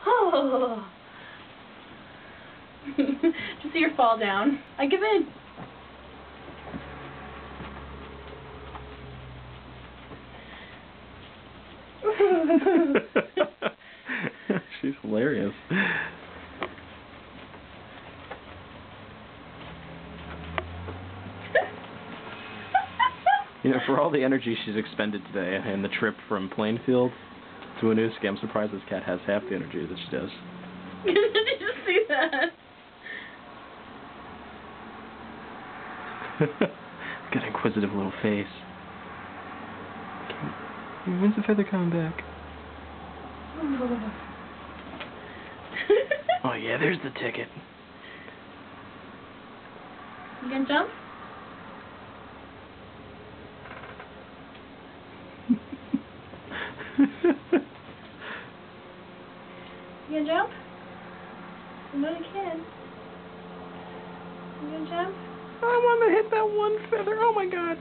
Oh. Just see her fall down. I give in. She's hilarious. You know, for all the energy she's expended today and the trip from Plainfield to Winooski, I'm surprised this cat has half the energy that she does. Did you see that? Got an inquisitive little face. When's the feather coming back? Oh yeah, there's the ticket. You gonna jump? You gonna jump? I'm not a kid. You gonna jump? I want to hit that one feather. Oh my god.